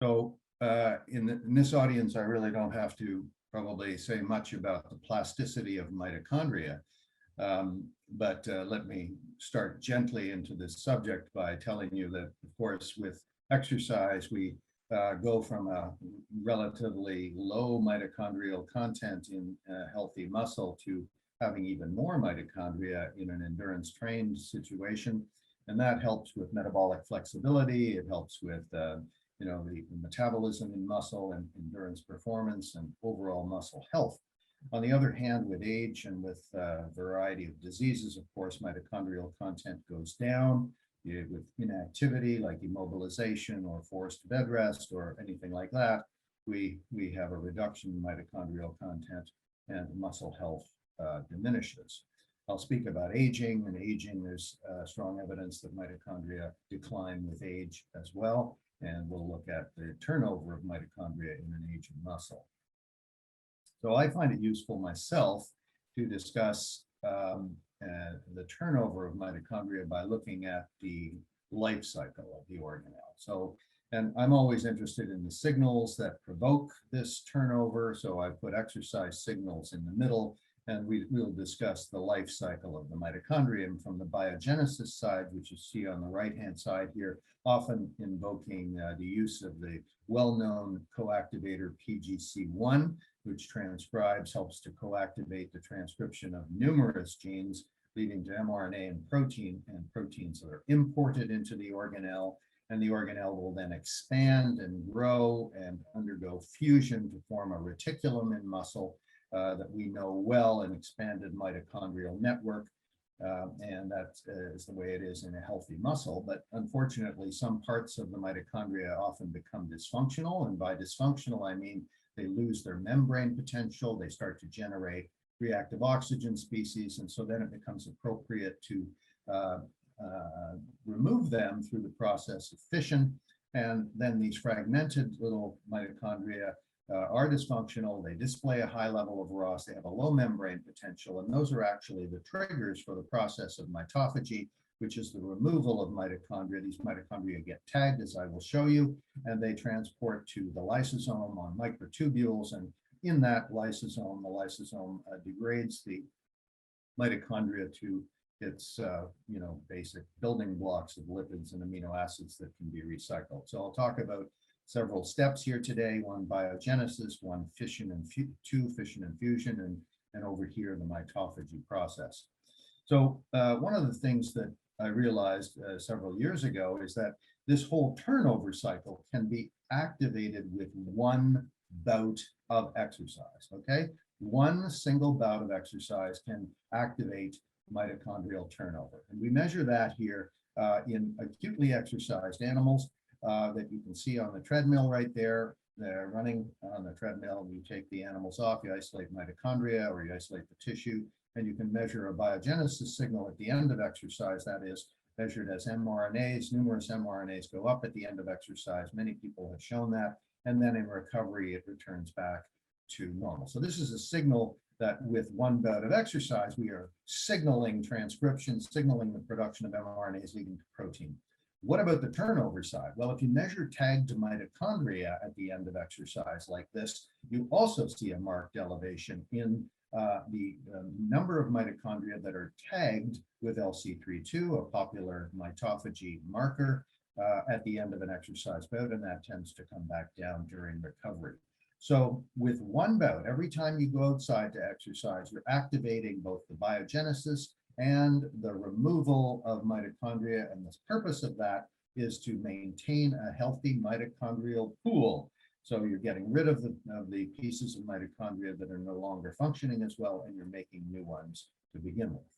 So in this audience, I really don't have to probably say much about the plasticity of mitochondria, but let me start gently into this subject by telling you that, of course, with exercise, we go from a relatively low mitochondrial content in healthy muscle to having even more mitochondria in an endurance trained situation. And that helps with metabolic flexibility. It helps with the metabolism in muscle and endurance performance and overall muscle health. On the other hand, with age and with a variety of diseases, of course, mitochondrial content goes down with inactivity like immobilization or forced bed rest or anything like that. We have a reduction in mitochondrial content and muscle health diminishes. I'll speak about aging, and aging, there's strong evidence that mitochondria decline with age as well. And we'll look at the turnover of mitochondria in an aging muscle. So I find it useful myself to discuss the turnover of mitochondria by looking at the life cycle of the organelle. So, and I'm always interested in the signals that provoke this turnover. So I put exercise signals in the middle, and we'll discuss the life cycle of the mitochondrium from the biogenesis side, which you see on the right-hand side here, often invoking the use of the well-known coactivator PGC1, which transcribes, helps to coactivate the transcription of numerous genes, leading to mRNA and proteins that are imported into the organelle, and the organelle will then expand and grow and undergo fusion to form a reticulum in muscle that we know well, an expanded mitochondrial network. And that is the way it is in a healthy muscle. But unfortunately, some parts of the mitochondria often become dysfunctional. And by dysfunctional, I mean they lose their membrane potential. They start to generate reactive oxygen species. And so then it becomes appropriate to remove them through the process of fission. And then these fragmented little mitochondria are dysfunctional. They display a high level of ROS. They have a low membrane potential, and those are actually the triggers for the process of mitophagy, which is the removal of mitochondria. These mitochondria get tagged, as I will show you, and they transport to the lysosome on microtubules. And in that lysosome, the lysosome degrades the mitochondria to its basic building blocks of lipids and amino acids that can be recycled. So I'll talk about several steps here today: one biogenesis, one fission and two fission and fusion, and over here the mitophagy process. So one of the things that I realized several years ago is that this whole turnover cycle can be activated with one bout of exercise. Okay, one single bout of exercise can activate mitochondrial turnover, and we measure that here in acutely exercised animals. That you can see on the treadmill right there. They're running on the treadmill. You take the animals off, you isolate mitochondria or you isolate the tissue, and you can measure a biogenesis signal at the end of exercise. That is measured as mRNAs. Numerous mRNAs go up at the end of exercise. Many people have shown that. And then in recovery, it returns back to normal. So this is a signal that with one bout of exercise, we are signaling transcription, signaling the production of mRNAs leading to protein. What about the turnover side? Well, if you measure tagged mitochondria at the end of exercise like this, you also see a marked elevation in the number of mitochondria that are tagged with LC32, a popular mitophagy marker, at the end of an exercise bout, and that tends to come back down during recovery. So with one bout, every time you go outside to exercise, you're activating both the biogenesis and the removal of mitochondria. And the purpose of that is to maintain a healthy mitochondrial pool. So you're getting rid of the pieces of mitochondria that are no longer functioning as well, and you're making new ones to begin with.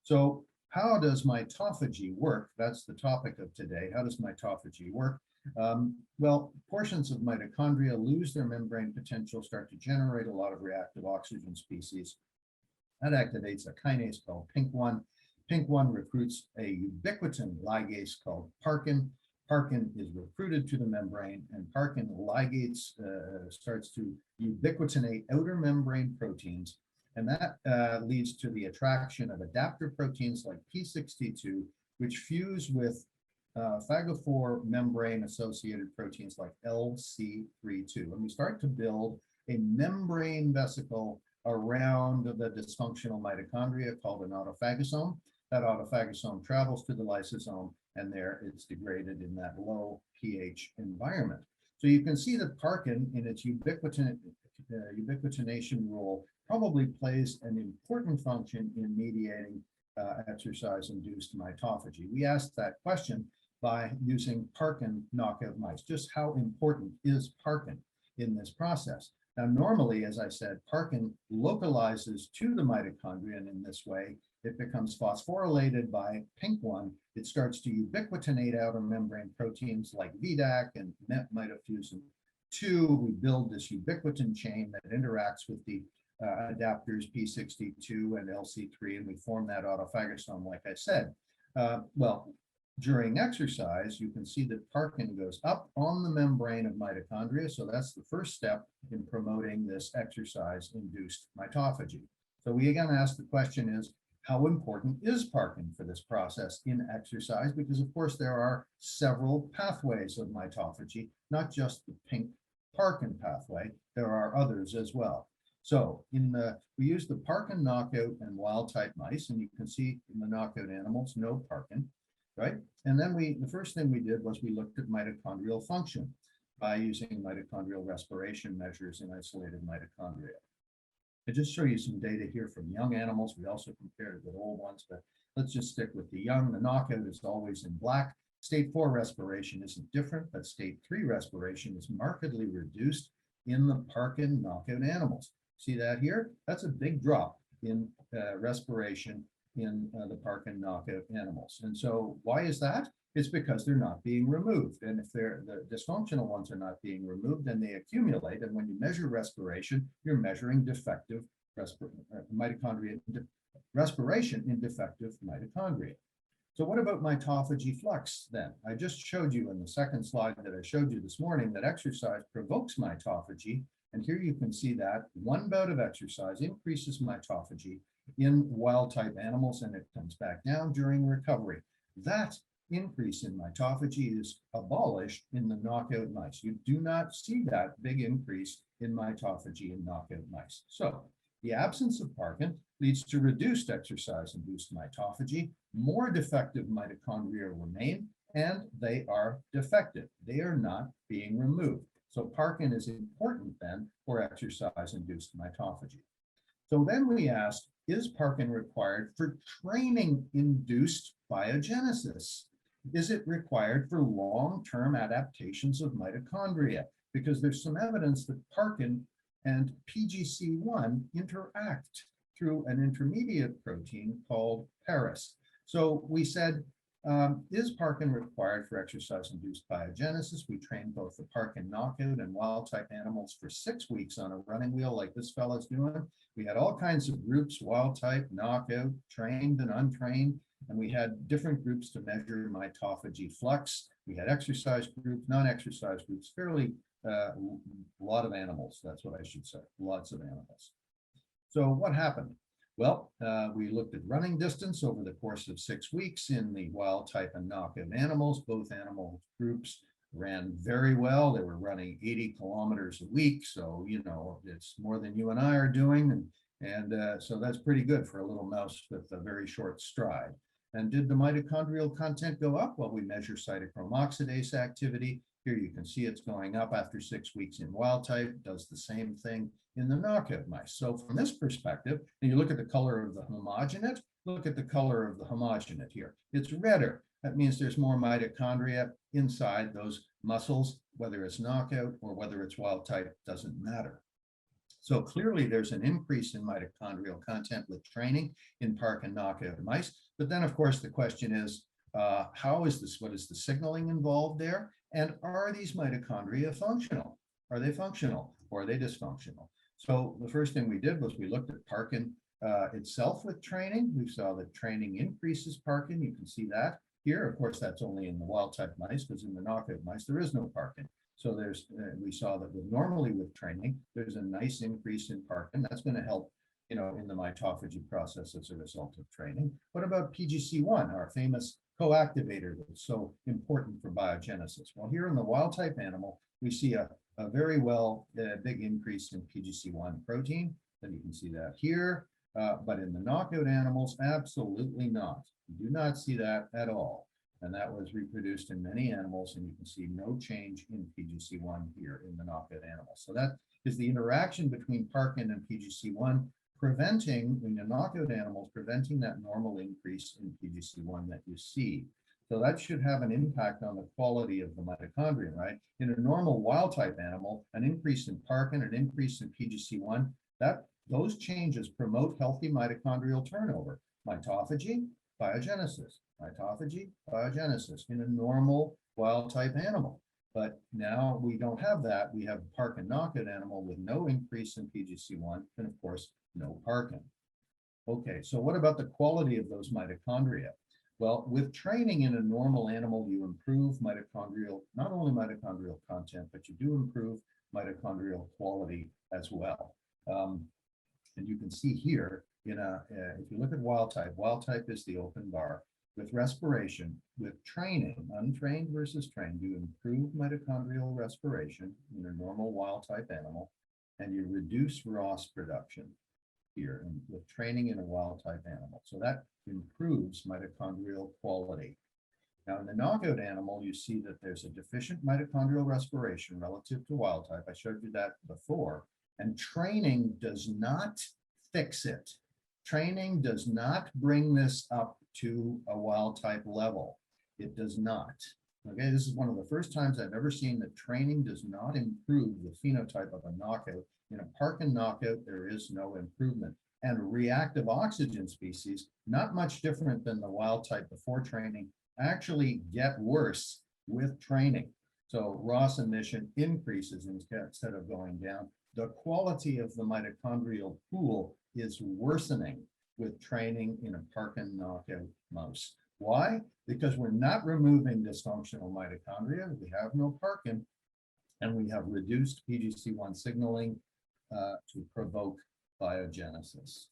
So how does mitophagy work? That's the topic of today. How does mitophagy work? Well, portions of mitochondria lose their membrane potential, start to generate a lot of reactive oxygen species. That activates a kinase called PINK1. PINK1 recruits a ubiquitin ligase called Parkin. Parkin is recruited to the membrane, and Parkin ligates, starts to ubiquitinate outer membrane proteins, and that leads to the attraction of adapter proteins like P62, which fuse with phagophore membrane-associated proteins like LC32. And we start to build a membrane vesicle around the dysfunctional mitochondria called an autophagosome. That autophagosome travels to the lysosome, and there it's degraded in that low pH environment. So you can see that Parkin, in its ubiquitination role, probably plays an important function in mediating exercise-induced mitophagy. We asked that question by using Parkin knockout mice. Just how important is Parkin in this process? Now, normally, as I said, Parkin localizes to the mitochondria, and in this way, it becomes phosphorylated by pink one. It starts to ubiquitinate outer membrane proteins like VDAC and mitofusin 2. We build this ubiquitin chain that interacts with the adapters P62 and LC3, and we form that autophagosome, like I said. Well, during exercise, you can see that Parkin goes up on the membrane of mitochondria. So that's the first step in promoting this exercise-induced mitophagy. So we again ask the question is, how important is Parkin for this process in exercise? Because of course there are several pathways of mitophagy, not just the pink Parkin pathway. There are others as well. So we use the Parkin knockout and wild type mice, and you can see in the knockout animals, no Parkin, right? And then the first thing we did was we looked at mitochondrial function by using mitochondrial respiration measures in isolated mitochondria. I just show you some data here from young animals. We also compared it with old ones, but let's just stick with the young. The knockout is always in black. State 4 respiration isn't different, but state 3 respiration is markedly reduced in the Parkin knockout animals. See that here? That's a big drop in respiration in the Parkin knockout animals. And so why is that? It's because they're not being removed. And if the dysfunctional ones are not being removed, then they accumulate. And when you measure respiration, you're measuring defective mitochondria respiration in defective mitochondria. So what about mitophagy flux then? I just showed you in the second slide that I showed you this morning that exercise provokes mitophagy. And here you can see that one bout of exercise increases mitophagy in wild type animals, and it comes back down during recovery. That increase in mitophagy is abolished in the knockout mice. You do not see that big increase in mitophagy in knockout mice. So the absence of Parkin leads to reduced exercise-induced mitophagy. More defective mitochondria remain, and they are defective. They are not being removed. So Parkin is important then for exercise-induced mitophagy. So then we asked, is Parkin required for training-induced biogenesis? Is it required for long-term adaptations of mitochondria? Because there's some evidence that Parkin and PGC1 interact through an intermediate protein called Paris. So we said, is Parkin required for exercise-induced biogenesis? We trained both the Parkin knockout and wild-type animals for 6 weeks on a running wheel like this fellow's doing. We had all kinds of groups, wild-type, knockout, trained and untrained, and we had different groups to measure mitophagy flux. We had exercise groups, non-exercise groups, fairly a lot of animals, that's what I should say, lots of animals. So what happened? Well, we looked at running distance over the course of 6 weeks in the wild type and knockout animals. Both animal groups ran very well. They were running 80 kilometers a week. So, you know, it's more than you and I are doing. And so that's pretty good for a little mouse with a very short stride. And did the mitochondrial content go up? Well, we measure cytochrome oxidase activity. Here you can see it's going up after 6 weeks in wild type, does the same thing in the knockout mice. So from this perspective, and you look at the color of the homogenate, look at the color of the homogenate here. It's redder. That means there's more mitochondria inside those muscles, whether it's knockout or whether it's wild type, doesn't matter. So clearly there's an increase in mitochondrial content with training in Parkin knockout mice. But then of course the question is, how is this, what is the signaling involved there? And are these mitochondria functional? Are they functional or are they dysfunctional? So the first thing we did was we looked at Parkin itself with training. We saw that training increases Parkin. You can see that here. Of course, that's only in the wild type mice, because in the knockout mice, there is no Parkin. So there's, we saw that normally with training, there's a nice increase in Parkin. That's going to help, you know, in the mitophagy process as a result of training. What about PGC1, our famous coactivator that's so important for biogenesis? Well, here in the wild type animal, we see a very big increase in PGC1 protein, and you can see that here. But in the knockout animals, absolutely not. You do not see that at all. And that was reproduced in many animals, and you can see no change in PGC1 here in the knockout animals. So that is the interaction between Parkin and PGC1 preventing, in the knockout animals, preventing that normal increase in PGC1 that you see. So that should have an impact on the quality of the mitochondria, right? In a normal wild type animal, an increase in Parkin, an increase in PGC1, those changes promote healthy mitochondrial turnover, mitophagy, biogenesis, mitophagy, biogenesis in a normal wild type animal. But now we don't have that. We have a Parkin knockout animal with no increase in PGC1 and of course, no Parkin. Okay, so what about the quality of those mitochondria? Well, with training in a normal animal, you improve mitochondrial, not only mitochondrial content, but you do improve mitochondrial quality as well. And you can see here, if you look at wild type is the open bar. With respiration, with training, untrained versus trained, you improve mitochondrial respiration in a normal wild type animal, and you reduce ROS production here and with training in a wild type animal. So that improves mitochondrial quality. Now in the knockout animal, you see that there's a deficient mitochondrial respiration relative to wild type. I showed you that before, and training does not fix it. Training does not bring this up to a wild type level. It does not. Okay, this is one of the first times I've ever seen that training does not improve the phenotype of a knockout. In a Parkin knockout, there is no improvement. And reactive oxygen species, not much different than the wild type before training, actually get worse with training. So ROS emission increases instead of going down. The quality of the mitochondrial pool is worsening with training in a Parkin knockout mouse. Why? Because we're not removing dysfunctional mitochondria. We have no Parkin, and we have reduced PGC1 signaling to provoke biogenesis.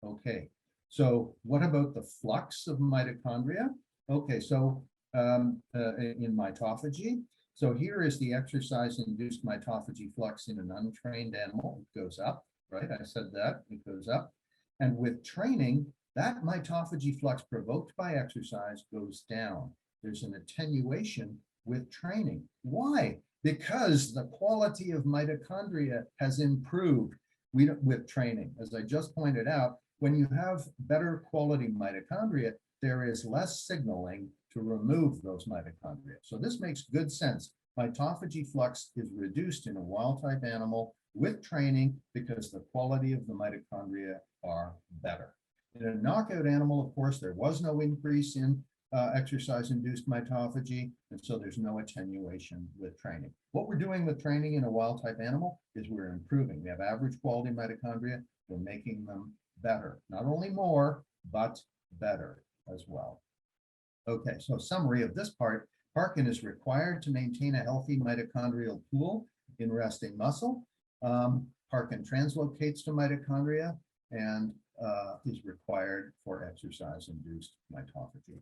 Okay, so what about the flux of mitochondria? Okay, so in mitophagy, so here is the exercise-induced mitophagy flux in an untrained animal. It goes up, right? I said that, it goes up. And with training, that mitophagy flux provoked by exercise goes down. There's an attenuation with training. Why? Because the quality of mitochondria has improved with training. As I just pointed out, when you have better quality mitochondria, there is less signaling to remove those mitochondria. So this makes good sense. Mitophagy flux is reduced in a wild type animal with training because the quality of the mitochondria are better. In a knockout animal, of course, there was no increase in exercise-induced mitophagy, and so there's no attenuation with training. What we're doing with training in a wild type animal is we're improving. We have average quality mitochondria. We're making them better, not only more, but better as well. Okay, so summary of this part, Parkin is required to maintain a healthy mitochondrial pool in resting muscle. Parkin translocates to mitochondria and is required for exercise-induced mitophagy.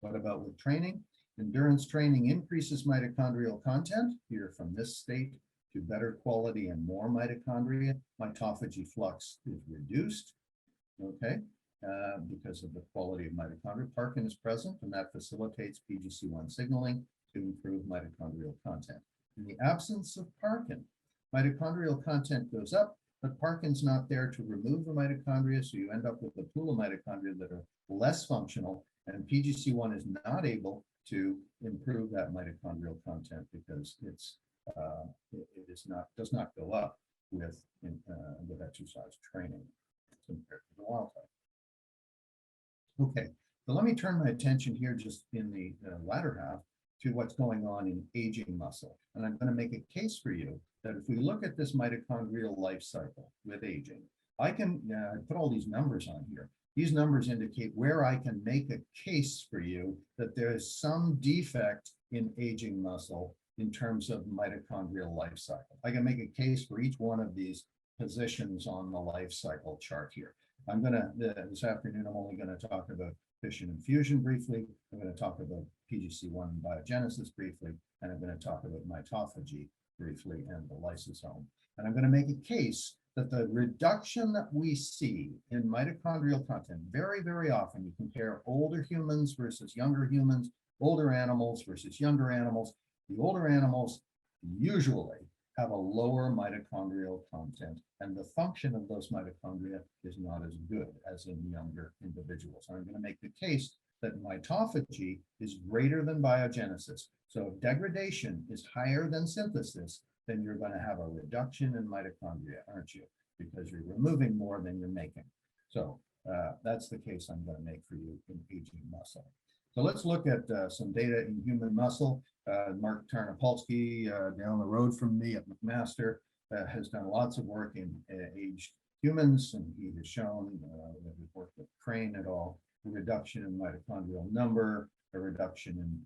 What about with training? Endurance training increases mitochondrial content, here from this state to better quality and more mitochondria. Mitophagy flux is reduced, okay, because of the quality of mitochondria. Parkin is present, and that facilitates PGC1 signaling to improve mitochondrial content. In the absence of Parkin, mitochondrial content goes up, but Parkin's not there to remove the mitochondria, so you end up with a pool of mitochondria that are less functional, and PGC1 is not able to improve that mitochondrial content because does not go up with exercise training compared to the wild type. Okay, so let me turn my attention here just in the latter half to what's going on in aging muscle. And I'm going to make a case for you that if we look at this mitochondrial life cycle with aging, I can put all these numbers on here. These numbers indicate where I can make a case for you that there is some defect in aging muscle in terms of mitochondrial life cycle. I can make a case for each one of these positions on the life cycle chart here. I'm going to, this afternoon, I'm only going to talk about fission and fusion briefly. I'm going to talk about PGC1 biogenesis briefly, and I'm going to talk about mitophagy briefly and the lysosome. And I'm going to make a case that the reduction that we see in mitochondrial content, very, very often you compare older humans versus younger humans, older animals versus younger animals. The older animals usually have a lower mitochondrial content, and the function of those mitochondria is not as good as in younger individuals. I'm going to make the case that mitophagy is greater than biogenesis. So if degradation is higher than synthesis, then you're going to have a reduction in mitochondria, aren't you? Because you're removing more than you're making. So that's the case I'm going to make for you in aging muscle. So let's look at some data in human muscle. Mark Tarnopolsky down the road from me at McMaster has done lots of work in aged humans, and he has shown that we've worked with Crane et al. A reduction in mitochondrial number, a reduction in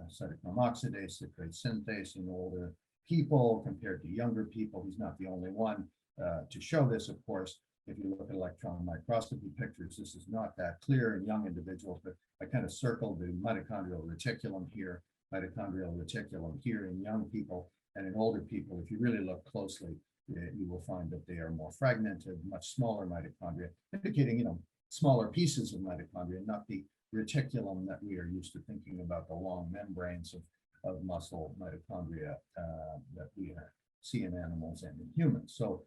cytochrome oxidase, citrate synthase in older people compared to younger people. He's not the only one to show this, of course. If you look at electron microscopy pictures, this is not that clear in young individuals, but I kind of circled the mitochondrial reticulum here in young people, and in older people, if you really look closely, you will find that they are more fragmented, much smaller mitochondria, indicating, smaller pieces of mitochondria, not the reticulum that we are used to thinking about, the long membranes of muscle mitochondria that we see in animals and in humans. So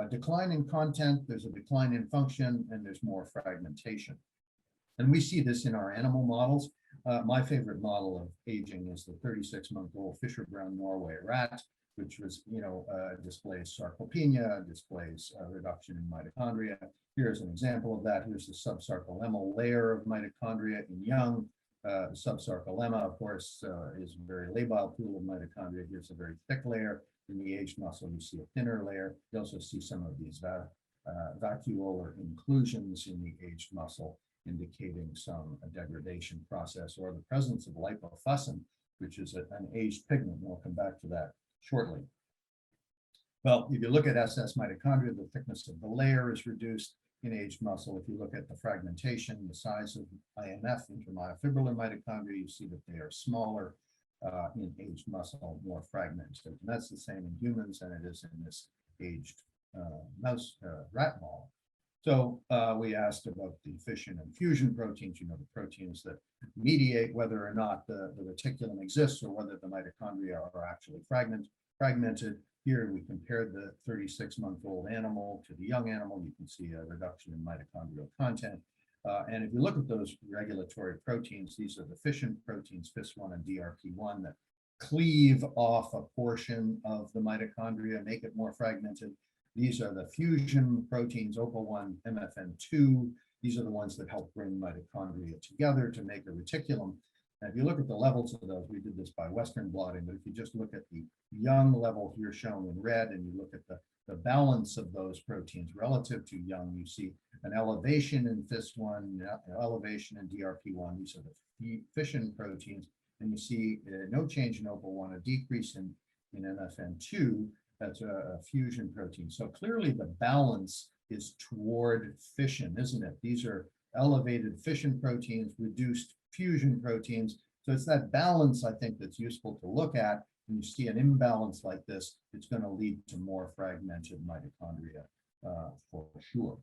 decline in content, there's a decline in function, and there's more fragmentation. And we see this in our animal models. My favorite model of aging is the 36-month-old Fisher Brown Norway rat, which was, displays sarcopenia, displays a reduction in mitochondria. Here's an example of that. Here's the subsarcolemmal layer of mitochondria in young. Subsarcolemma, of course, is a very labile pool of mitochondria. Here's a very thick layer. In the aged muscle, you see a thinner layer. You also see some of these vacuolar inclusions in the aged muscle, indicating some degradation process or the presence of lipofuscin, which is an aged pigment. We'll come back to that shortly. Well, if you look at SS mitochondria, the thickness of the layer is reduced in aged muscle. If you look at the fragmentation, the size of IMF, intramyofibrillar mitochondria, you see that they are smaller in aged muscle, more fragmented. And that's the same in humans, and it is in this aged mouse rat model. So we asked about the fission and fusion proteins, the proteins that mediate whether or not the reticulum exists or whether the mitochondria are actually fragmented. Here we compared the 36-month-old animal to the young animal. You can see a reduction in mitochondrial content. And if you look at those regulatory proteins, these are the fission proteins, FIS1 and DRP1, that cleave off a portion of the mitochondria, make it more fragmented. These are the fusion proteins, OPA1, MFN2. These are the ones that help bring mitochondria together to make a reticulum. And if you look at the levels of those, we did this by Western blotting, but if you just look at the young level here shown in red, and you look at the balance of those proteins relative to young, you see an elevation in FIS1, an elevation in DRP1. These are the fission proteins, and you see no change in OPA1, a decrease in MFN2. That's a fusion protein. So clearly the balance is toward fission, isn't it? These are elevated fission proteins, reduced fusion proteins. So it's that balance, I think, that's useful to look at. When you see an imbalance like this, it's going to lead to more fragmented mitochondria for sure.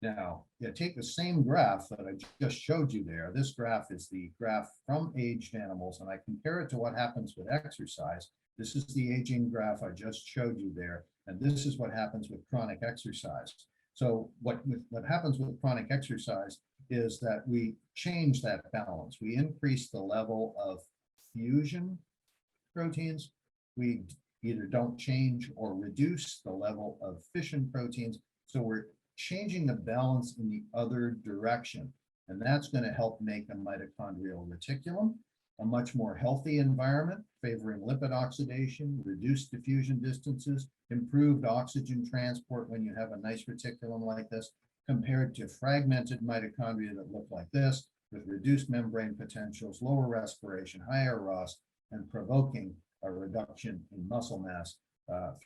Now, take the same graph that I just showed you there. This graph is the graph from aged animals, and I compare it to what happens with exercise. This is the aging graph I just showed you there, and this is what happens with chronic exercise. So what happens with chronic exercise is that we change that balance. We increase the level of fusion proteins. We either don't change or reduce the level of fission proteins. So we're changing the balance in the other direction. And that's going to help make a mitochondrial reticulum a much more healthy environment, favoring lipid oxidation, reduced diffusion distances, improved oxygen transport when you have a nice reticulum like this, compared to fragmented mitochondria that look like this, with reduced membrane potentials, lower respiration, higher ROS, and provoking a reduction in muscle mass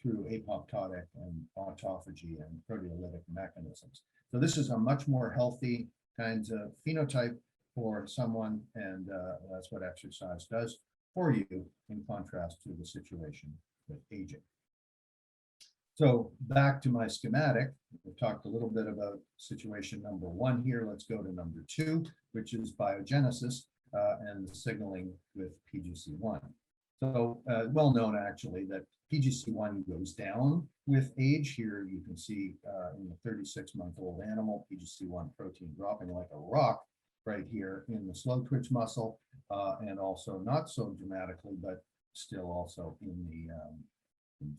through apoptotic and autophagy and proteolytic mechanisms. So this is a much more healthy kind of phenotype for someone, and that's what exercise does for you, in contrast to the situation with aging. So back to my schematic, we've talked a little bit about situation number 1 here. Let's go to number 2, which is biogenesis and signaling with PGC1. So well known actually that PGC1 goes down with age. Here you can see in the 36-month-old animal, PGC1 protein dropping like a rock right here in the slow twitch muscle, and also not so dramatically, but still also in the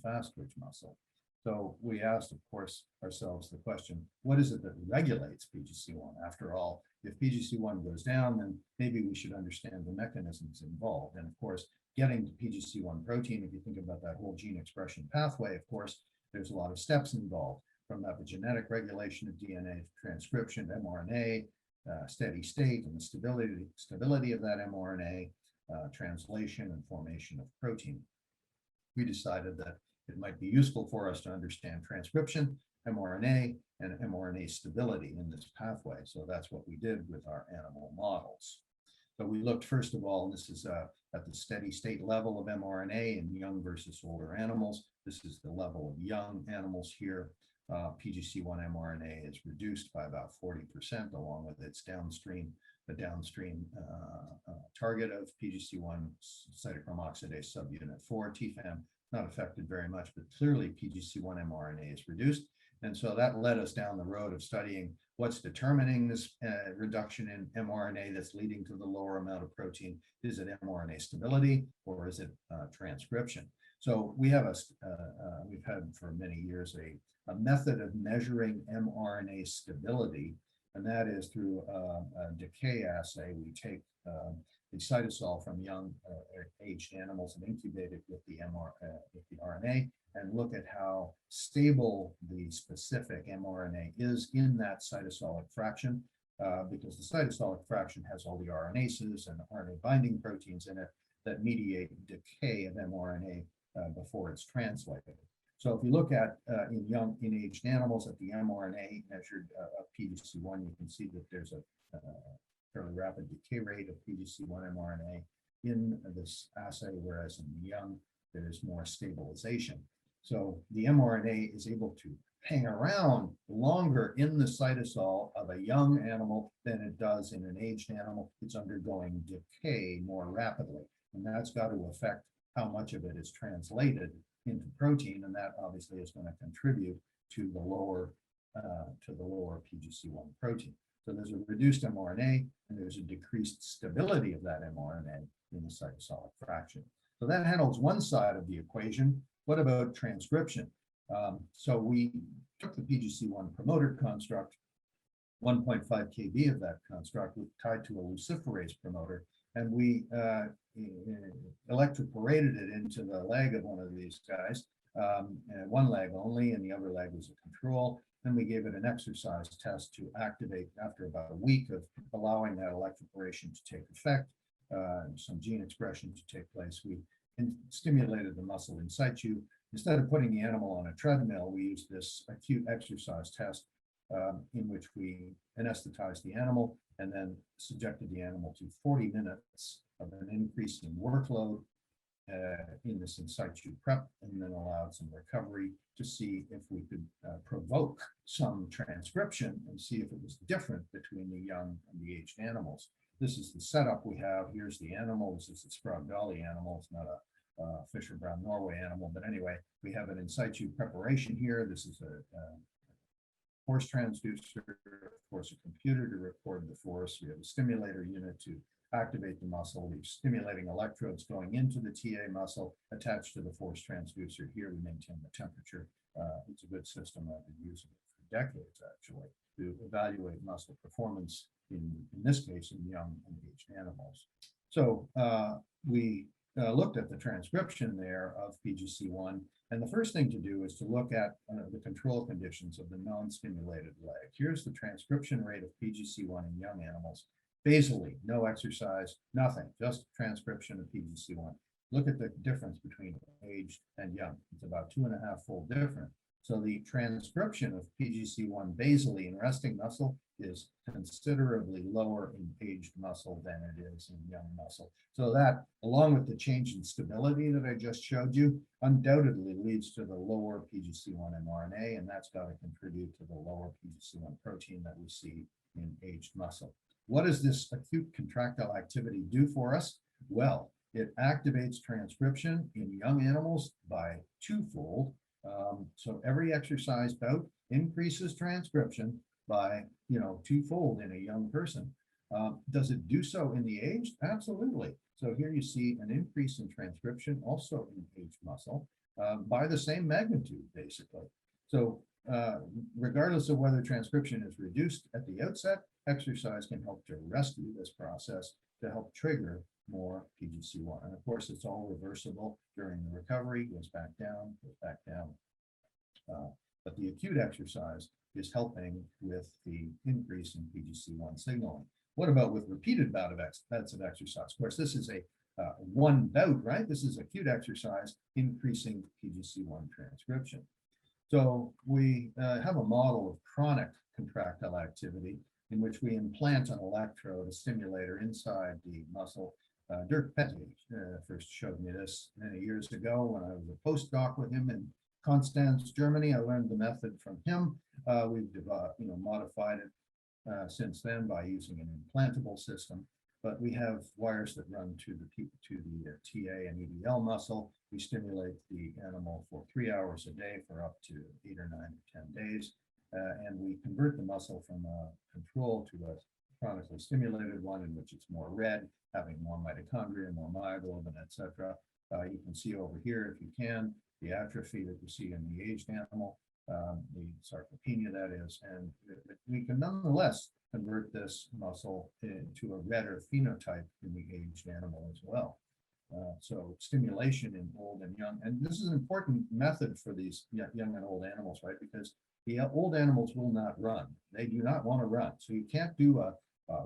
fast twitch muscle. So we asked, of course, ourselves the question, what is it that regulates PGC1? After all, if PGC1 goes down, then maybe we should understand the mechanisms involved. And of course, getting to PGC1 protein, if you think about that whole gene expression pathway, of course, there's a lot of steps involved, from epigenetic regulation of DNA, transcription, mRNA, steady state, and the stability of that mRNA, translation and formation of protein. We decided that it might be useful for us to understand transcription, mRNA, and mRNA stability in this pathway. So that's what we did with our animal models. So we looked, first of all, this is at the steady state level of mRNA in young versus older animals. This is the level of young animals here. PGC1 mRNA is reduced by about 40%, along with its downstream, the downstream target of PGC1, cytochrome oxidase subunit 4, TFEb, not affected very much, but clearly PGC1 mRNA is reduced. And so that led us down the road of studying what's determining this reduction in mRNA that's leading to the lower amount of protein. Is it mRNA stability, or is it transcription? So we have we've had for many years a method of measuring mRNA stability, and that is through a decay assay. We take the cytosol from young aged animals and incubate it with the RNA, and look at how stable the specific mRNA is in that cytosolic fraction, because the cytosolic fraction has all the RNases and RNA binding proteins in it that mediate decay of mRNA before it's translated. So if you look at in aged animals at the mRNA measured of PGC1, you can see that there's a fairly rapid decay rate of PGC1 mRNA in this assay, whereas in the young, there's more stabilization. So the mRNA is able to hang around longer in the cytosol of a young animal than it does in an aged animal. It's undergoing decay more rapidly, and that's got to affect how much of it is translated into protein, and that obviously is going to contribute to the lower PGC1 protein. So there's a reduced mRNA, and there's a decreased stability of that mRNA in the cytosolic fraction. So that handles one side of the equation. What about transcription? So we took the PGC1 promoter construct, 1.5 kb of that construct tied to a luciferase promoter, and we electroporated it into the leg of one of these guys, and one leg only, and the other leg was a control. Then we gave it an exercise test to activate after about a week of allowing that electroporation to take effect, some gene expression to take place. We stimulated the muscle in situ. Instead of putting the animal on a treadmill, we used this acute exercise test in which we anesthetized the animal and then subjected the animal to 40 minutes of an increasing workload in this in situ prep, and then allowed some recovery to see if we could provoke some transcription and see if it was different between the young and the aged animals. This is the setup we have. Here's the animal. This is the Sprague Dawley animal. It's not a Fisher Brown Norway animal, but anyway, we have an in situ preparation here. This is a force transducer, of course, a computer to record the force. We have a stimulator unit to activate the muscle. We're stimulating electrodes going into the TA muscle attached to the force transducer. Here we maintain the temperature. It's a good system. I've been using it for decades, actually, to evaluate muscle performance, in this case, in young and aged animals. So we looked at the transcription there of PGC1, and the first thing to do is to look at the control conditions of the non-stimulated leg. Here's the transcription rate of PGC1 in young animals. Basally, no exercise, nothing, just transcription of PGC1. Look at the difference between aged and young. It's about 2.5-fold different. So the transcription of PGC1 basally in resting muscle is considerably lower in aged muscle than it is in young muscle. So that, along with the change in stability that I just showed you, undoubtedly leads to the lower PGC1 mRNA, and that's got to contribute to the lower PGC1 protein that we see in aged muscle. What does this acute contractile activity do for us? Well, it activates transcription in young animals by twofold. So every exercise bout increases transcription by, twofold in a young person. Does it do so in the aged? Absolutely. So here you see an increase in transcription also in aged muscle by the same magnitude, basically. So regardless of whether transcription is reduced at the outset, exercise can help to rescue this process to help trigger more PGC1. And of course, it's all reversible during the recovery, goes back down, goes back down. But the acute exercise is helping with the increase in PGC1 signaling. What about with repeated bouts of exercise? Of course, this is a one bout, right? This is acute exercise increasing PGC1 transcription. So we have a model of chronic contractile activity in which we implant an electrode, a stimulator inside the muscle. Dirk Petty first showed me this many years ago when I was a postdoc with him in Constance, Germany. I learned the method from him. We've modified it since then by using an implantable system. But we have wires that run to the TA and EDL muscle. We stimulate the animal for 3 hours a day for up to 8 or 9 or 10 days. And we convert the muscle from a control to a chronically stimulated one in which it's more red, having more mitochondria, more myoglobin, etc. You can see over here, if you can, the atrophy that you see in the aged animal, the sarcopenia that is, and we can nonetheless convert this muscle into a redder phenotype in the aged animal as well. So stimulation in old and young, and this is an important method for these young and old animals, right? Because the old animals will not run. They do not want to run. So you can't do a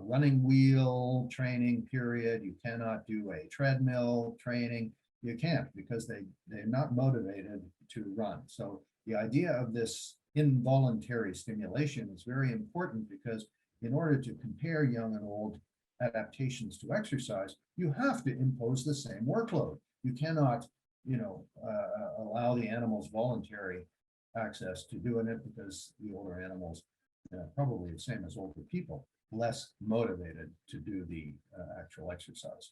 running wheel training period. You cannot do a treadmill training. You can't, because they're not motivated to run. So the idea of this involuntary stimulation is very important, because in order to compare young and old adaptations to exercise, you have to impose the same workload. You cannot, allow the animals voluntary access to doing it, because the older animals, probably the same as older people, less motivated to do the actual exercise.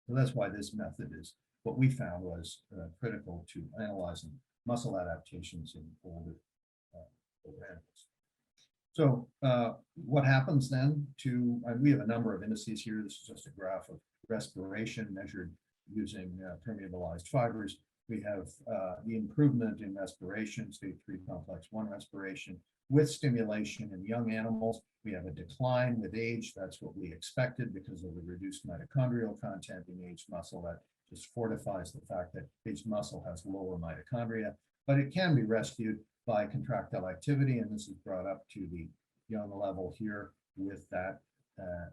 So that's why this method is what we found was critical to analyzing muscle adaptations in older animals. So what happens then to, we have a number of indices here. This is just a graph of respiration measured using permeabilized fibers. We have the improvement in respiration, stage 3 complex 1 respiration with stimulation in young animals. We have a decline with age. That's what we expected because of the reduced mitochondrial content in aged muscle. That just fortifies the fact that aged muscle has lower mitochondria, but it can be rescued by contractile activity, and this is brought up to the young level here with that.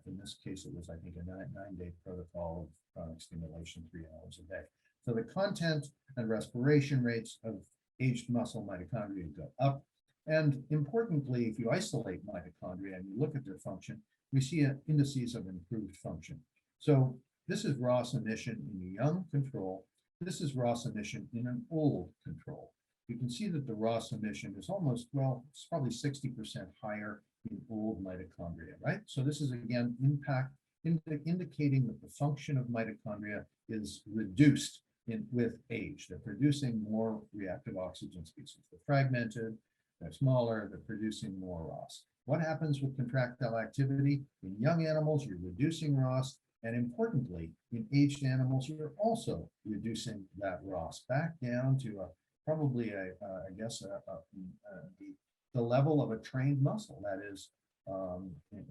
In this case, it was, I think, a nine-day protocol of chronic stimulation, 3 hours a day. So the content and respiration rates of aged muscle mitochondria go up. And importantly, if you isolate mitochondria and you look at their function, we see indices of improved function. So this is ROS emission in a young control. This is ROS emission in an old control. You can see that the ROS emission is almost, well, it's probably 60% higher in old mitochondria, right? So this is, again, indicating that the function of mitochondria is reduced with age. They're producing more reactive oxygen species. They're fragmented, they're smaller, they're producing more ROS. What happens with contractile activity? In young animals, you're reducing ROS, and importantly, in aged animals, you're also reducing that ROS back down to probably the level of a trained muscle. That is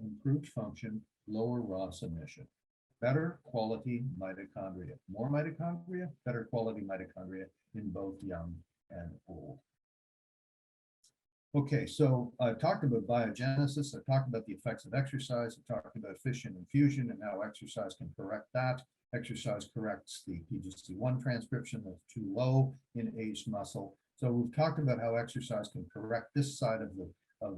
improved function, lower ROS emission, better quality mitochondria, more mitochondria, better quality mitochondria in both young and old. Okay, so I talked about biogenesis, I talked about the effects of exercise, I talked about fission and fusion, and how exercise can correct that. Exercise corrects the PGC1 transcription that's too low in aged muscle. So we've talked about how exercise can correct this side of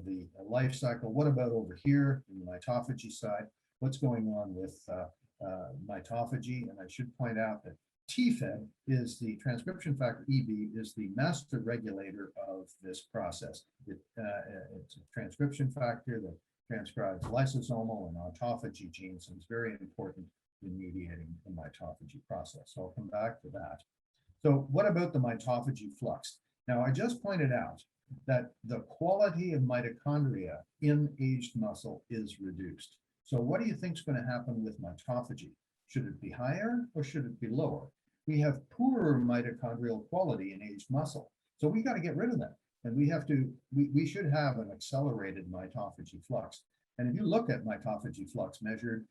the life cycle. What about over here in the mitophagy side? What's going on with mitophagy? And I should point out that TFEb is the transcription factor EB is the master regulator of this process. It's a transcription factor that transcribes lysosomal and autophagy genes, and it's very important in mediating the mitophagy process. So I'll come back to that. So what about the mitophagy flux? Now, I just pointed out that the quality of mitochondria in aged muscle is reduced. So what do you think is going to happen with mitophagy? Should it be higher or should it be lower? We have poorer mitochondrial quality in aged muscle. So we got to get rid of that. And we should have an accelerated mitophagy flux. And if you look at mitophagy flux measured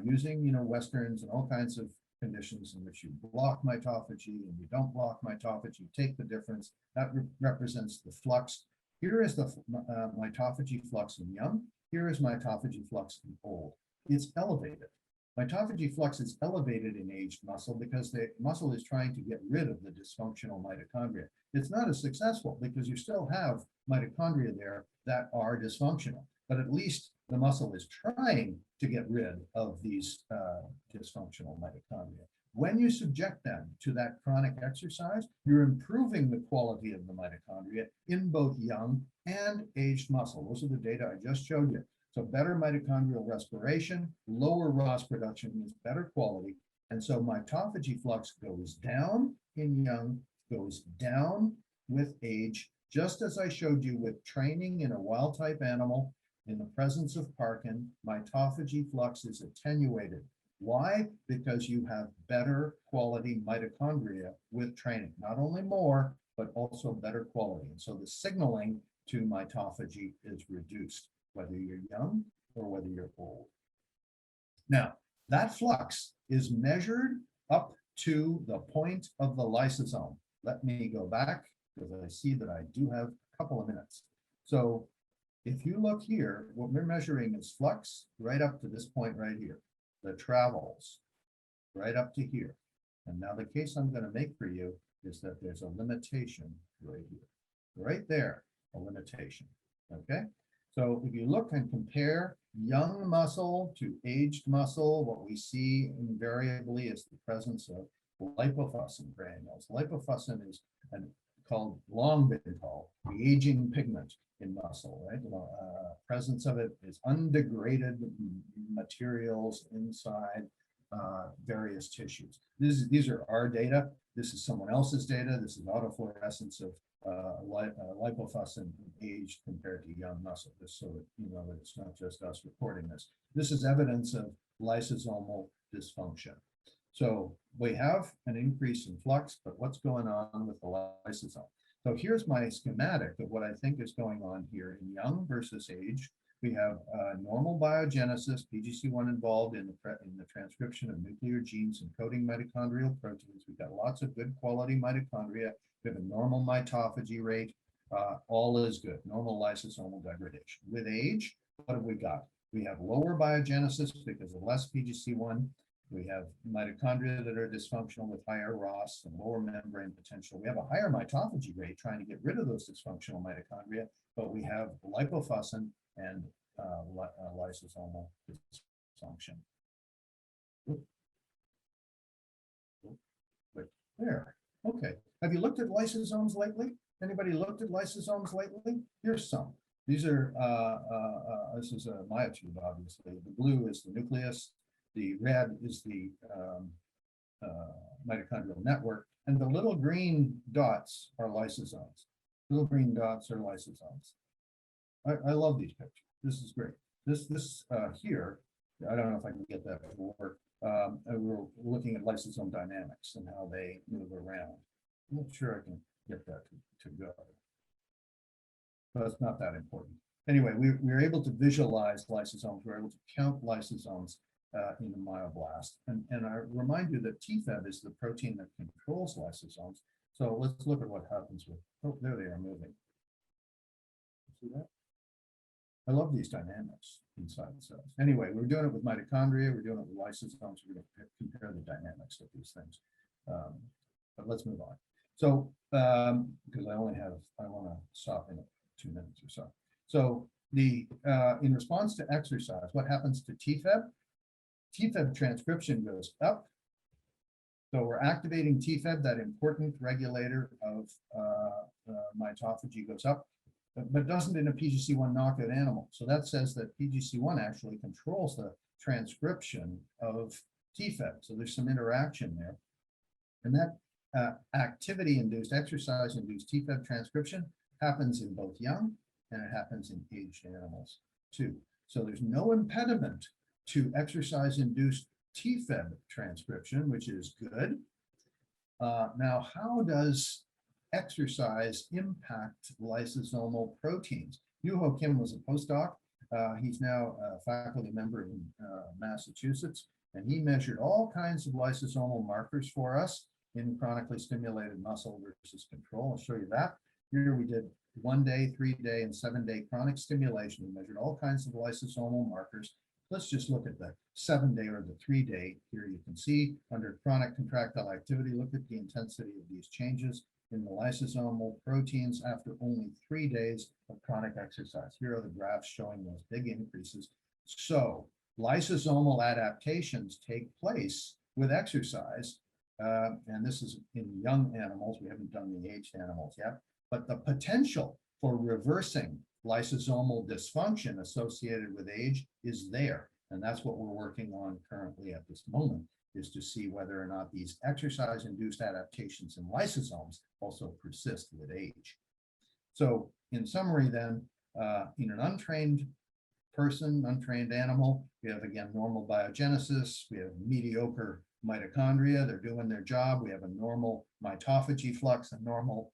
using, Westerns and all kinds of conditions in which you block mitophagy and you don't block mitophagy, take the difference, that represents the flux. Here is the mitophagy flux in young. Here is mitophagy flux in old. It's elevated. Mitophagy flux is elevated in aged muscle because the muscle is trying to get rid of the dysfunctional mitochondria. It's not as successful because you still have mitochondria there that are dysfunctional, but at least the muscle is trying to get rid of these dysfunctional mitochondria. When you subject them to that chronic exercise, you're improving the quality of the mitochondria in both young and aged muscle. Those are the data I just showed you. So better mitochondrial respiration, lower ROS production means better quality. And so mitophagy flux goes down in young, goes down with age, just as I showed you with training in a wild type animal. In the presence of Parkin, mitophagy flux is attenuated. Why? Because you have better quality mitochondria with training, not only more, but also better quality. And so the signaling to mitophagy is reduced, whether you're young or whether you're old. Now, that flux is measured up to the point of the lysosome. Let me go back because I see that I do have a couple of minutes. So if you look here, what we're measuring is flux right up to this point right here. The travels right up to here. And now the case I'm going to make for you is that there's a limitation right here. Right there, a limitation. Okay? So if you look and compare young muscle to aged muscle, what we see invariably is the presence of lipofuscin granules. Lipofuscin is long been called the aging pigment in muscle, right? Presence of it is undegraded materials inside various tissues. These are our data. This is someone else's data. This is autofluorescence of lipofuscin aged compared to young muscle, just so that you know that it's not just us reporting this. This is evidence of lysosomal dysfunction. So we have an increase in flux, but what's going on with the lysosome? So here's my schematic of what I think is going on here in young versus age. We have normal biogenesis, PGC1 involved in the transcription of nuclear genes encoding mitochondrial proteins. We've got lots of good quality mitochondria. We have a normal mitophagy rate. All is good, normal lysosomal degradation. With age, what have we got? We have lower biogenesis because of less PGC1. We have mitochondria that are dysfunctional with higher ROS and lower membrane potential. We have a higher mitophagy rate trying to get rid of those dysfunctional mitochondria, but we have lipofuscin and lysosomal dysfunction. There. Okay. Have you looked at lysosomes lately? Anybody looked at lysosomes lately? Here's some. These are, this is a myotube, obviously. The blue is the nucleus. The red is the mitochondrial network. And the little green dots are lysosomes. Little green dots are lysosomes. I love these pictures. This is great. This here, I don't know if I can get that to work. We're looking at lysosome dynamics and how they move around. I'm not sure I can get that to go. But it's not that important. Anyway, we were able to visualize lysosomes. We were able to count lysosomes in the myoblast. And I remind you that TFEb is the protein that controls lysosomes. So let's look at what happens with, oh, there they are moving. See that? I love these dynamics inside the cells. Anyway, we're doing it with mitochondria, we're doing it with lysosomes, we're going to compare the dynamics of these things. But let's move on. So, because I want to stop in 2 minutes or so. So in response to exercise, what happens to TFEb? TFEb transcription goes up. So we're activating TFEb, that important regulator of mitophagy goes up, but doesn't in a PGC1 knockout animal. So that says that PGC1 actually controls the transcription of TFEb. So there's some interaction there. And that activity-induced, exercise-induced TFEb transcription happens in both young and it happens in aged animals too. So there's no impediment to exercise-induced TFEb transcription, which is good. Now, how does exercise impact lysosomal proteins? Yuho Kim was a postdoc. He's now a faculty member in Massachusetts, and he measured all kinds of lysosomal markers for us in chronically stimulated muscle versus control. I'll show you that. Here we did 1 day, 3 day, and 7 day chronic stimulation. We measured all kinds of lysosomal markers. Let's just look at the 7 day or the 3 day. Here you can see under chronic contractile activity, look at the intensity of these changes in the lysosomal proteins after only 3 days of chronic exercise. Here are the graphs showing those big increases. So lysosomal adaptations take place with exercise. And this is in young animals. We haven't done the aged animals yet, but the potential for reversing lysosomal dysfunction associated with age is there. And that's what we're working on currently at this moment, is to see whether or not these exercise-induced adaptations in lysosomes also persist with age. So in summary then, in an untrained person, untrained animal, we have, again, normal biogenesis, we have mediocre mitochondria, they're doing their job, we have a normal mitophagy flux, a normal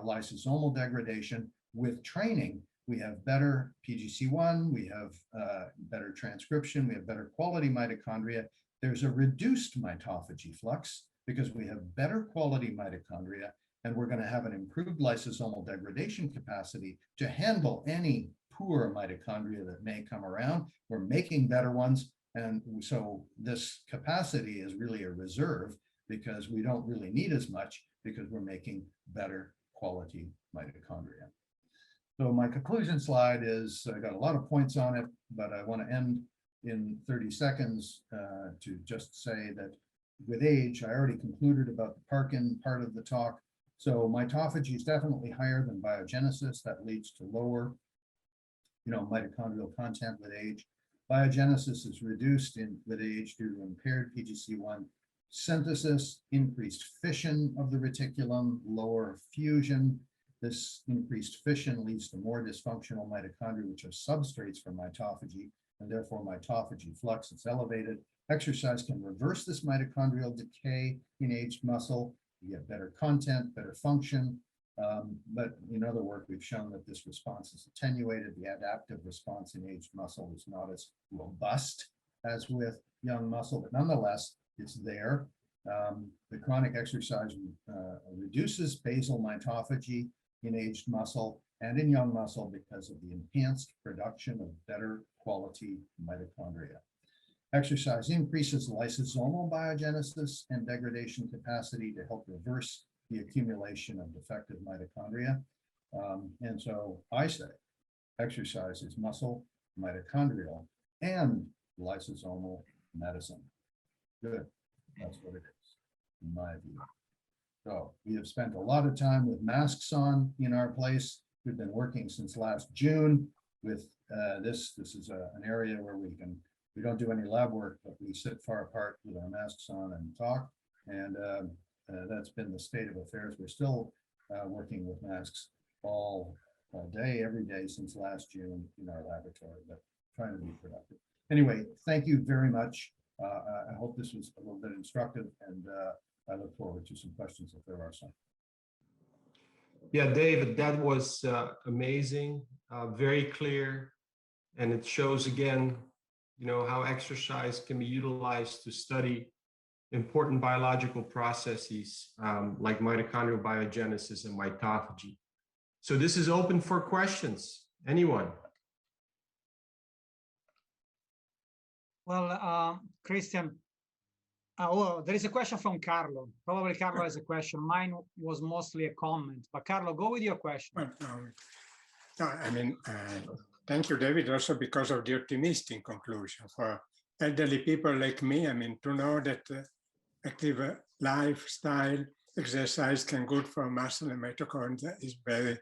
lysosomal degradation. With training, we have better PGC1, we have better transcription, we have better quality mitochondria. There's a reduced mitophagy flux because we have better quality mitochondria, and we're going to have an improved lysosomal degradation capacity to handle any poor mitochondria that may come around. We're making better ones, and so this capacity is really a reserve because we don't really need as much because we're making better quality mitochondria. So my conclusion slide is, I got a lot of points on it, but I want to end in 30 seconds to just say that with age, I already concluded about the Parkin part of the talk. So mitophagy is definitely higher than biogenesis. That leads to lower, mitochondrial content with age. Biogenesis is reduced with age due to impaired PGC1 synthesis, increased fission of the reticulum, lower fusion. This increased fission leads to more dysfunctional mitochondria, which are substrates for mitophagy, and therefore mitophagy flux is elevated. Exercise can reverse this mitochondrial decay in aged muscle. You get better content, better function. But in other work, we've shown that this response is attenuated. The adaptive response in aged muscle is not as robust as with young muscle, but nonetheless, it's there. The chronic exercise reduces basal mitophagy in aged muscle and in young muscle because of the enhanced production of better quality mitochondria. Exercise increases lysosomal biogenesis and degradation capacity to help reverse the accumulation of defective mitochondria. And so I say exercise is muscle, mitochondrial, and lysosomal medicine. Good, that's what it is, in my view. So we have spent a lot of time with masks on in our place. We've been working since last June with this. This is an area where we don't do any lab work, but we sit far apart with our masks on and talk. And that's been the state of affairs. We're still working with masks all day, every day since last June in our laboratory, but trying to be productive. Anyway, thank you very much. I hope this was a little bit instructive, and I look forward to some questions if there are some. Yeah, David, that was amazing, very clear, and it shows again, how exercise can be utilized to study important biological processes like mitochondrial biogenesis and mitophagy. So this is open for questions. Anyone? Well, Christian, Oh, there is a question from Carlo. Probably Carlo has a question. Mine was mostly a comment, but Carlo, go with your question. Well, no, I mean, thank you, David, also because of the optimistic conclusion. For elderly people like me, I mean, to know that active lifestyle, exercise can good for muscle and mitochondria is very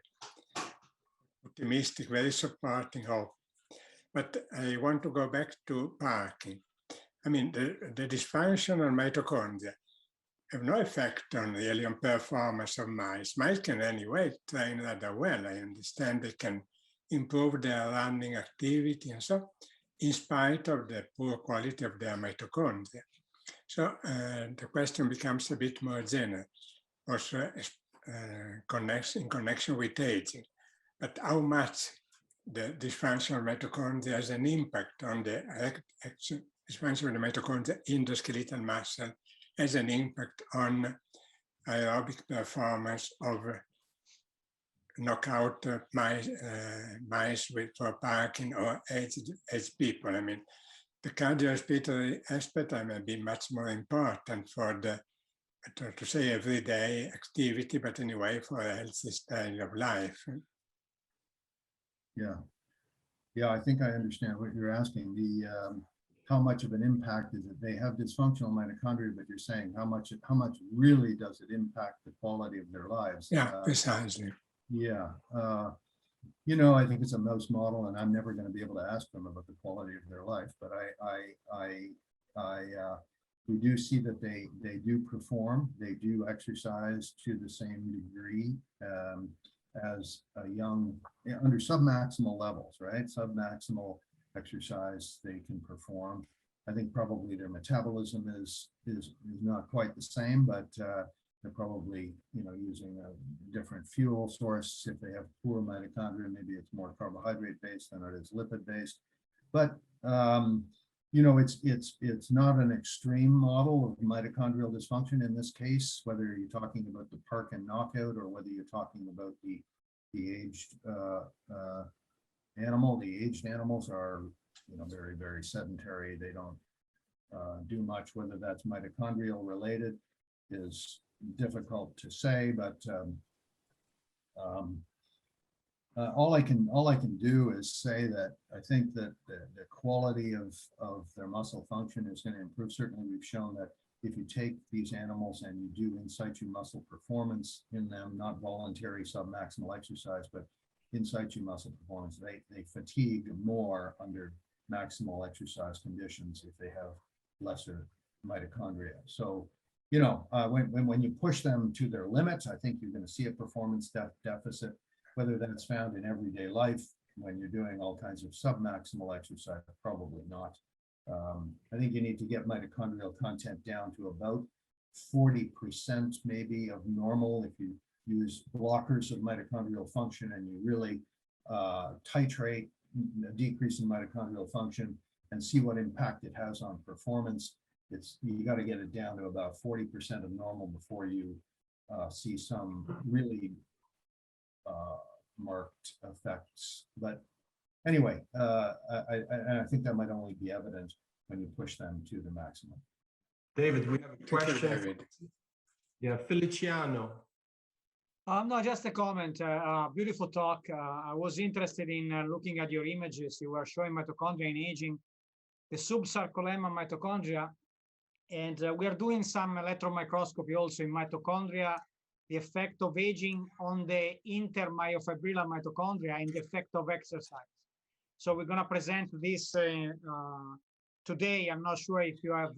optimistic, very supporting hope. But I want to go back to Parkin. I mean, the dysfunctional mitochondria have no effect on really on performance of mice. Mice can anyway train rather well. I understand they can improve their running activity and so, in spite of the poor quality of their mitochondria. So the question becomes a bit more general, also in connection with aging. But how much the dysfunctional mitochondria has an impact on the dysfunction of the mitochondria in the skeletal muscle, has an impact on aerobic performance of knockout mice for Parkin or aged people. I mean, the cardiorespiratory aspect may be much more important for the, to say, everyday activity, but anyway, for a healthy style of life. Yeah. Yeah, I think I understand what you're asking. The how much of an impact is it? They have dysfunctional mitochondria, but you're saying how much really does it impact the quality of their lives? Yeah, precisely. Yeah. You know, I think it's a mouse model, and I'm never going to be able to ask them about the quality of their life. But we do see that they do perform, they do exercise to the same degree as a young, under submaximal levels, right? Submaximal exercise, they can perform. I think probably their metabolism is not quite the same, but they're probably, you know, using a different fuel source. If they have poor mitochondria, maybe it's more carbohydrate based than it is lipid based. But you know, it's not an extreme model of mitochondrial dysfunction in this case, whether you're talking about the Parkin knockout or whether you're talking about the aged animal. The aged animals are, you know, very, very sedentary. They don't do much. Whether that's mitochondrial related is difficult to say, but all I can do is say that I think that the quality of their muscle function is going to improve. Certainly, we've shown that if you take these animals and you do in situ muscle performance in them, not voluntary submaximal exercise, but in situ muscle performance, they fatigue more under maximal exercise conditions if they have lesser mitochondria. So, you know, when you push them to their limits, I think you're going to see a performance deficit. Whether that's found in everyday life when you're doing all kinds of submaximal exercise, probably not. I think you need to get mitochondrial content down to about 40% maybe of normal if you use blockers of mitochondrial function and you really titrate a decrease in mitochondrial function and see what impact it has on performance. You got to get it down to about 40% of normal before you see some really marked effects. But anyway, I think that might only be evident when you push them to the maximum. David, we have a question. Yeah, Feliciano. No, just a comment. Beautiful talk. I was interested in looking at your images. You were showing mitochondria in aging, the subsarcolemma mitochondria, and we are doing some electron microscopy also in mitochondria, the effect of aging on the intermyofibrillar mitochondria and the effect of exercise. So we're going to present this today. I'm not sure if you have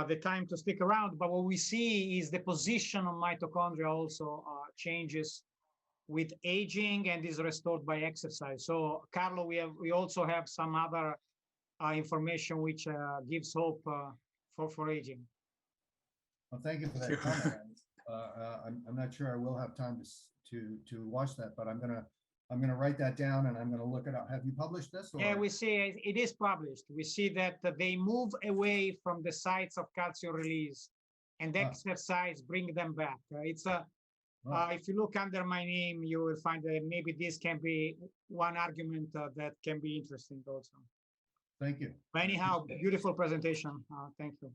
the time to stick around, but what we see is the position of mitochondria also changes with aging and is restored by exercise. So, Carlo, we also have some other information which gives hope for aging. Well, thank you for that comment. I'm not sure I will have time to watch that, but I'm gonna write that down and I'm gonna look it up. Have you published this? Or? Yeah, we see it is published. We see that they move away from the sites of calcium release, and exercise bring them back. It's a if you look under my name, you will find that maybe this can be one argument that can be interesting also. Thank you. But anyhow, beautiful presentation. Thank you.